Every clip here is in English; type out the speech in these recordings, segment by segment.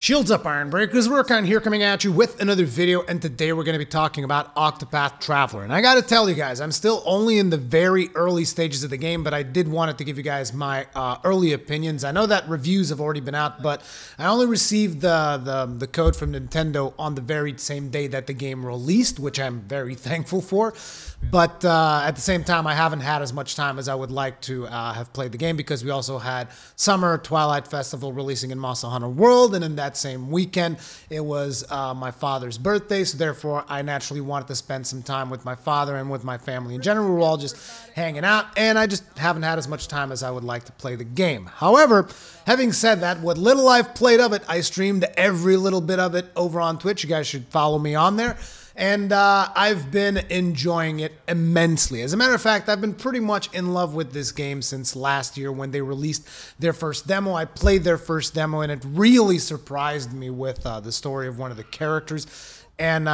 Shields up, Iron Breakers. Rurikhan here coming at you with another video, and today we're going to be talking about Octopath Traveler. And I got to tell you guys, I'm still only in the very early stages of the game, but I did want to give you guys my early opinions. I know that reviews have already been out, but I only received the code from Nintendo on the very same day that the game released, which I'm very thankful for. But at the same time, I haven't had as much time as I would like to have played the game, because we also had Summer Twilight Festival releasing in Monster Hunter World, and in that same weekend it was my father's birthday, so therefore I naturally wanted to spend some time with my father and with my family in general. We were all just hanging out, and I just haven't had as much time as I would like to play the game. However, having said that, what little I've played of it, I streamed every little bit of it over on Twitch. You guys should follow me on there. And I've been enjoying it immensely. As a matter of fact, I've been pretty much in love with this game since last year when they released their first demo. I played their first demo, and it really surprised me with the story of one of the characters. And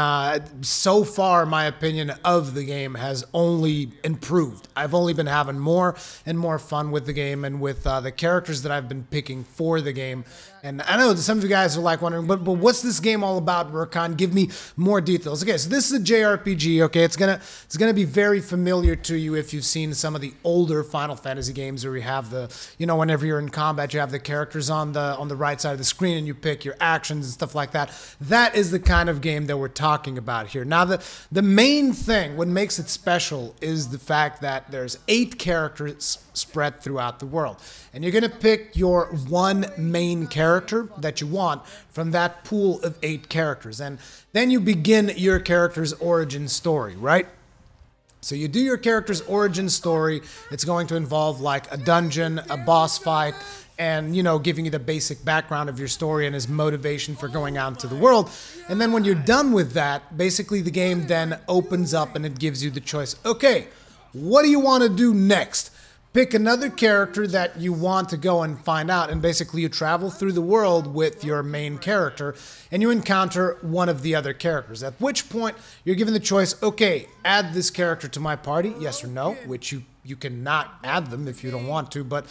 so far, my opinion of the game has only improved. I've only been having more and more fun with the game and with the characters that I've been picking for the game. And I know that some of you guys are like wondering, but what's this game all about, Rurikhan? Give me more details. Okay, so this is a JRPG. Okay, it's gonna be very familiar to you if you've seen some of the older Final Fantasy games, where you have the, whenever you're in combat, you have the characters on the right side of the screen, and you pick your actions and stuff like that. That is the kind of game that we're talking about here. Now, the main thing, what makes it special, is the fact that there's 8 characters spread throughout the world, and you're gonna pick your one main character that you want from that pool of 8 characters, and then you begin your character's origin story, right? So you do your character's origin story. It's going to involve like a dungeon, a boss fight, and giving you the basic background of your story and his motivation for going out into the world. And then when you're done with that, basically the game then opens up and it gives you the choice. Okay, what do you want to do next? Pick another character that you want to go and find out, and basically you travel through the world with your main character, and you encounter one of the other characters, at which point you're given the choice, okay, add this character to my party, yes or no, which you cannot add them if you don't want to, but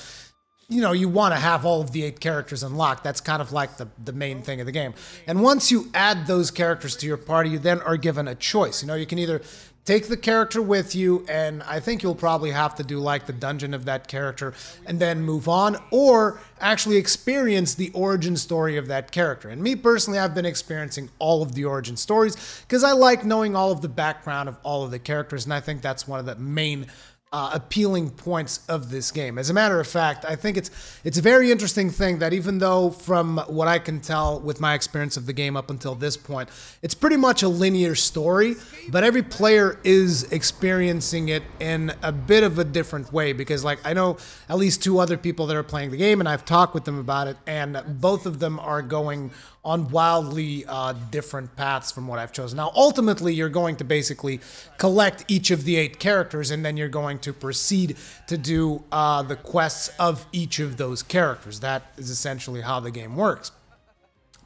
you want to have all of the 8 characters unlocked. That's kind of like the main thing of the game. And once you add those characters to your party, you then are given a choice. You can either take the character with you, and I think you'll probably have to do like the dungeon of that character and then move on, or actually experience the origin story of that character. And me personally, I've been experiencing all of the origin stories because I like knowing all of the background of all of the characters, and I think that's one of the main appealing points of this game. As a matter of fact, I think it's a very interesting thing that, even though from what I can tell with my experience of the game up until this point, it's pretty much a linear story, but every player is experiencing it in a bit of a different way, because like I know at least 2 other people that are playing the game, and I've talked with them about it, and both of them are going on wildly different paths from what I've chosen. Now, ultimately, you're going to basically collect each of the 8 characters, and then you're going to proceed to do the quests of each of those characters. That is essentially how the game works.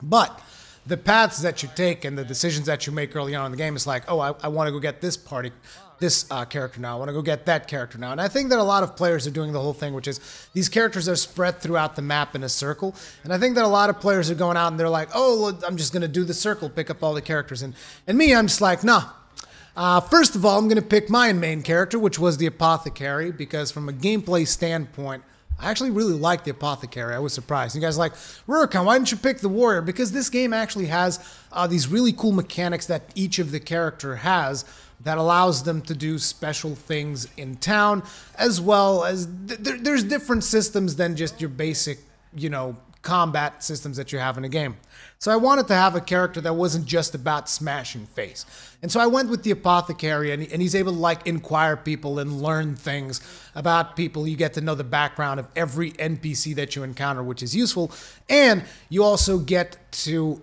But the paths that you take and the decisions that you make early on in the game is like, oh, I want to go get this character now. I want to go get that character now. And I think that a lot of players are doing the whole thing, which is these characters are spread throughout the map in a circle. And I think that a lot of players are going out and they're like, oh, I'm just going to do the circle, pick up all the characters. And me, I'm just like, nah. First of all, I'm going to pick my main character, which was the Apothecary, because from a gameplay standpoint, I actually really like the Apothecary. I was surprised. You guys are like, Rurikhan, why didn't you pick the Warrior? Because this game actually has these really cool mechanics that each of the character has that allows them to do special things in town, as well as there's different systems than just your basic, combat systems that you have in a game. So I wanted to have a character that wasn't just about smashing face. And so I went with the Apothecary, and he's able to like inquire people and learn things about people. You get to know the background of every NPC that you encounter, which is useful. And you also get to,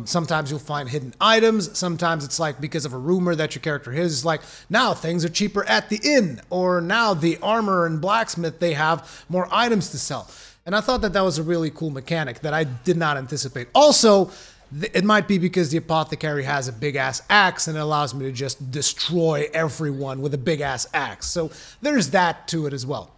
sometimes you'll find hidden items. Sometimes it's like because of a rumor that your character has, it's like, now things are cheaper at the inn, or now the armor and blacksmith, they have more items to sell. And I thought that that was a really cool mechanic that I did not anticipate. Also, it might be because the Apothecary has a big-ass axe, and it allows me to just destroy everyone with a big-ass axe. So there's that to it as well.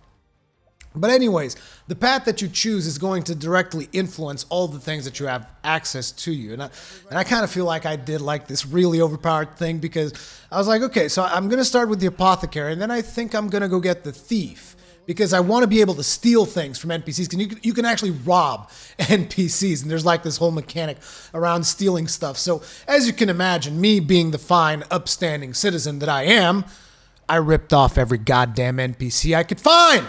But anyways, the path that you choose is going to directly influence all the things that you have access to you. And I kind of feel like I did like this really overpowered thing, because I was like, okay, so I'm going to start with the Apothecary, and then I think I'm going to go get the Thief, because I want to be able to steal things from NPCs. And you can actually rob NPCs, and there's like this whole mechanic around stealing stuff. So as you can imagine, me being the fine, upstanding citizen that I am, I ripped off every goddamn NPC I could find.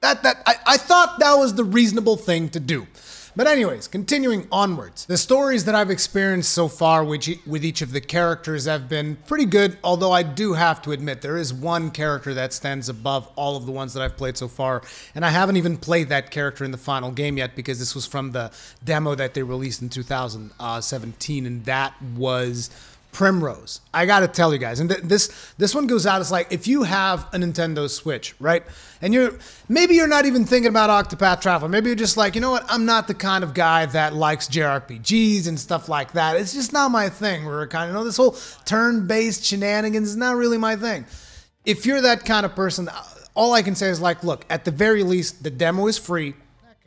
I thought that was the reasonable thing to do. But anyways, continuing onwards. The stories that I've experienced so far with each of the characters have been pretty good, although I do have to admit there is one character that stands above all of the ones that I've played so far, and I haven't even played that character in the final game yet, because this was from the demo that they released in 2017, and that was Primrose. I gotta tell you guys, and this one goes out, it's like, if you have a Nintendo Switch, right, and maybe you're not even thinking about Octopath Traveler, maybe you're just like, you know what, I'm not the kind of guy that likes JRPGs and stuff like that, it's just not my thing, Rurikhan, you know, this whole turn-based shenanigans is not really my thing. If you're that kind of person, all I can say is like, look, at the very least, the demo is free,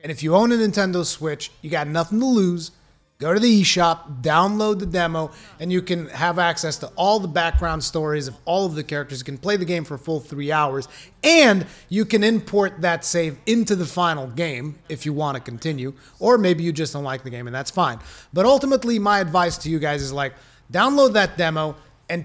and if you own a Nintendo Switch, you got nothing to lose. Go to the eShop, download the demo, and you can have access to all the background stories of all of the characters. You can play the game for a full 3 hours, and you can import that save into the final game if you want to continue, or maybe you just don't like the game, and that's fine. But ultimately, my advice to you guys is like, download that demo and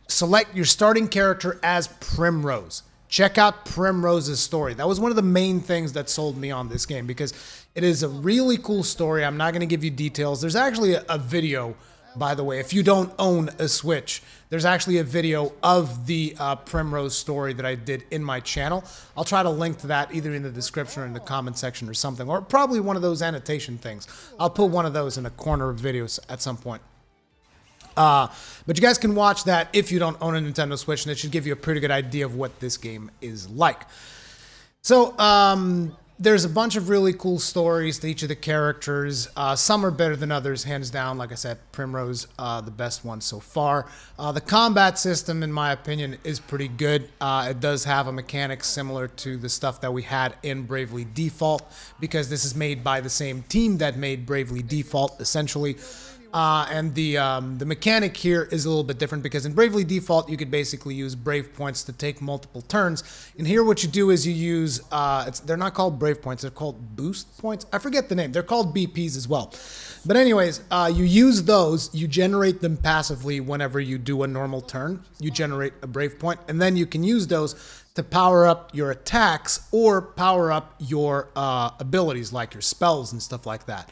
select your starting character as Primrose. Check out Primrose's story. That was one of the main things that sold me on this game, because it is a really cool story. I'm not going to give you details. There's actually a video, by the way. If you don't own a Switch, there's actually a video of the Primrose story that I did in my channel. I'll try to link to that either in the description or in the comment section or something, or probably one of those annotation things. I'll put one of those in a corner of videos at some point. But you guys can watch that if you don't own a Nintendo Switch, and it should give you a pretty good idea of what this game is like. So, there's a bunch of really cool stories to each of the characters. Some are better than others, hands down. Like I said, Primrose, the best one so far. The combat system, in my opinion, is pretty good. It does have a mechanic similar to the stuff that we had in Bravely Default, because this is made by the same team that made Bravely Default, essentially. And the mechanic here is a little bit different, because in Bravely Default, you could basically use Brave Points to take multiple turns. And here what you do is you use, they're not called Brave Points, they're called Boost Points. I forget the name. They're called BPs as well. But anyways, you use those, you generate them passively whenever you do a normal turn. You generate a Brave Point, and then you can use those to power up your attacks or power up your abilities, like your spells and stuff like that.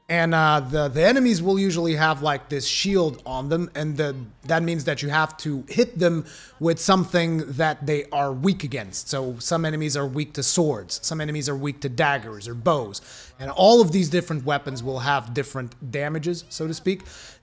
And the enemies will usually have like this shield on them, and that means that you have to hit them with something that they are weak against. So some enemies are weak to swords, some enemies are weak to daggers or bows, and all of these different weapons will have different damages, so to speak.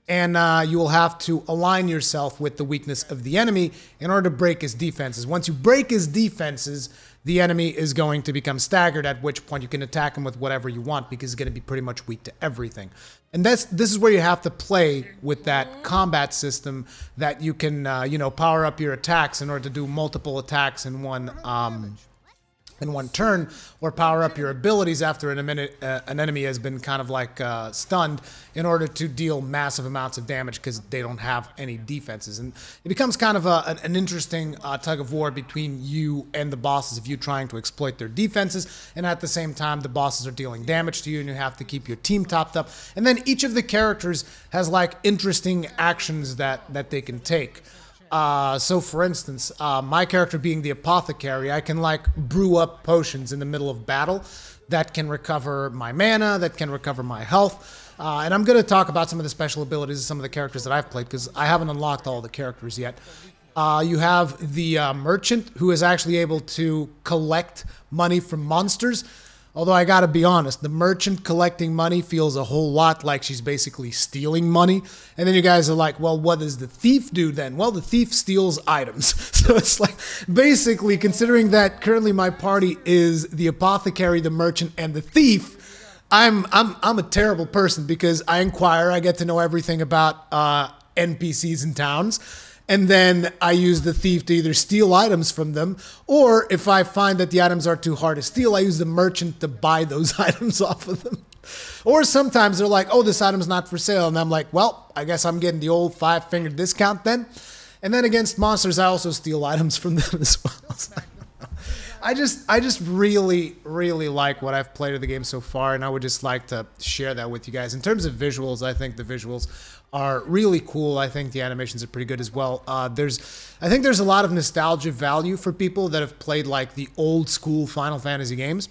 And you will have to align yourself with the weakness of the enemy in order to break his defenses. Once you break his defenses, the enemy is going to become staggered, at which point you can attack him with whatever you want, because he's going to be pretty much weak to everything. And this is where you have to play with that combat system, that you can, you know, power up your attacks in order to do multiple attacks in one turn, or power up your abilities after an enemy has been kind of like stunned, in order to deal massive amounts of damage, because they don't have any defenses. And it becomes kind of an interesting tug of war between you and the bosses, of you trying to exploit their defenses, and at the same time the bosses are dealing damage to you, and you have to keep your team topped up. And then each of the characters has like interesting actions that they can take. So for instance, my character being the Apothecary, I can like brew up potions in the middle of battle that can recover my mana, that can recover my health. And I'm going to talk about some of the special abilities of some of the characters that I've played, because I haven't unlocked all the characters yet. You have the merchant, who is actually able to collect money from monsters. Although I gotta be honest, the merchant collecting money feels a whole lot like she's basically stealing money. And then you guys are like, well, what does the thief do then? Well, the thief steals items. So it's like, basically, considering that currently my party is the Apothecary, the merchant, and the thief, I'm a terrible person, because I inquire, I get to know everything about NPCs in towns. and then I use the thief to either steal items from them, or if I find that the items are too hard to steal, I use the merchant to buy those items off of them. Or sometimes they're like, oh, this item's not for sale, and I'm like, well, I guess I'm getting the old 5-finger discount then. And then against monsters, I also steal items from them as well. I just really, really like what I've played of the game so far, and I would just like to share that with you guys. In terms of visuals, I think the visuals are really cool. I think the animations are pretty good as well. I think there's a lot of nostalgia value for people that have played like the old school Final Fantasy games.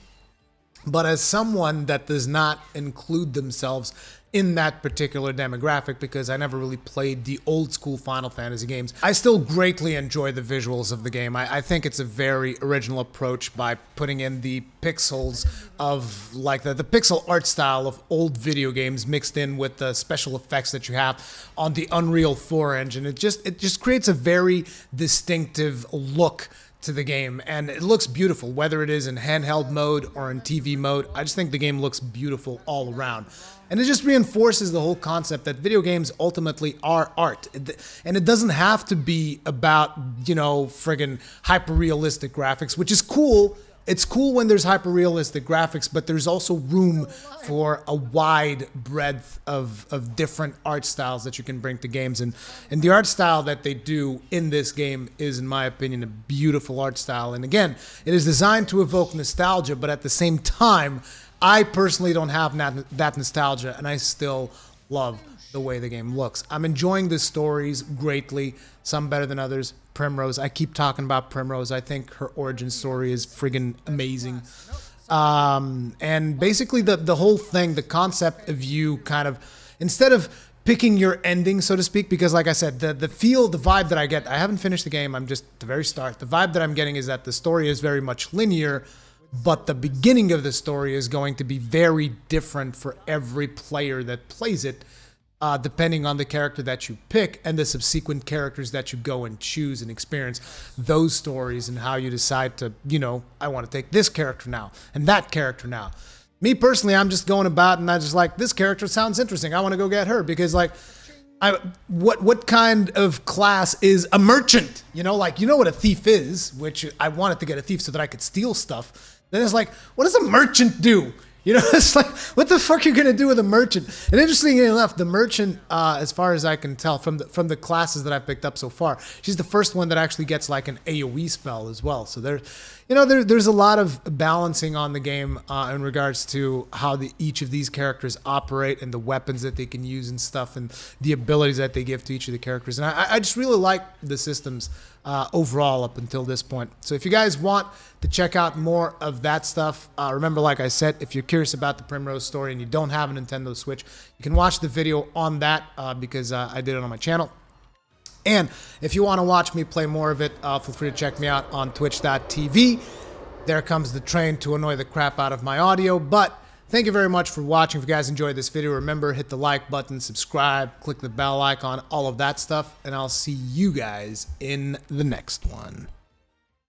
But as someone that does not include themselves in that particular demographic, because I never really played the old school Final Fantasy games, I still greatly enjoy the visuals of the game. I think it's a very original approach by putting in the pixels of like the pixel art style of old video games mixed in with the special effects that you have on the Unreal 4 engine. It just creates a very distinctive look to the game, and it looks beautiful, whether it is in handheld mode or in TV mode. I just think the game looks beautiful all around. And it just reinforces the whole concept that video games ultimately are art. And it doesn't have to be about, you know, friggin' hyper-realistic graphics, which is cool. It's cool when there's hyper-realistic graphics, but there's also room for a wide breadth of different art styles that you can bring to games. And the art style that they do in this game is, in my opinion, a beautiful art style. And again, it is designed to evoke nostalgia, but at the same time, I personally don't have that nostalgia, and I still love the way the game looks. I'm enjoying the stories greatly, some better than others. Primrose, I keep talking about Primrose. I think her origin story is friggin' amazing. And basically the whole thing, the concept of you kind of, instead of picking your ending, so to speak, because like I said, the vibe that I get, I haven't finished the game, I'm just at the very start. The vibe that I'm getting is that the story is very much linear, but the beginning of the story is going to be very different for every player that plays it, depending on the character that you pick and the subsequent characters that you go and choose and experience those stories, and how you decide to, you know, I want to take this character now and that character now. Me personally, I'm just going about and I just like, this character sounds interesting, I want to go get her, because like, what kind of class is a merchant? You know, like, you know what a thief is, which I wanted to get a thief so that I could steal stuff. Then it's like, what does a merchant do? You know, it's like, what the fuck are you gonna do with a merchant? And interestingly enough, the merchant, as far as I can tell from the classes that I've picked up so far, she's the first one that actually gets like an AoE spell as well. So there's a lot of balancing on the game in regards to how each of these characters operate, and the weapons that they can use and stuff, and the abilities that they give to each of the characters. And I just really like the systems overall up until this point. So if you guys want to check out more of that stuff, remember, like I said, if you're curious about the Primrose story and you don't have a Nintendo Switch, you can watch the video on that because I did it on my channel. And if you want to watch me play more of it, feel free to check me out on twitch.tv. There comes the train to annoy the crap out of my audio, but thank you very much for watching. If you guys enjoyed this video, remember, hit the like button, subscribe, click the bell icon, all of that stuff, and I'll see you guys in the next one.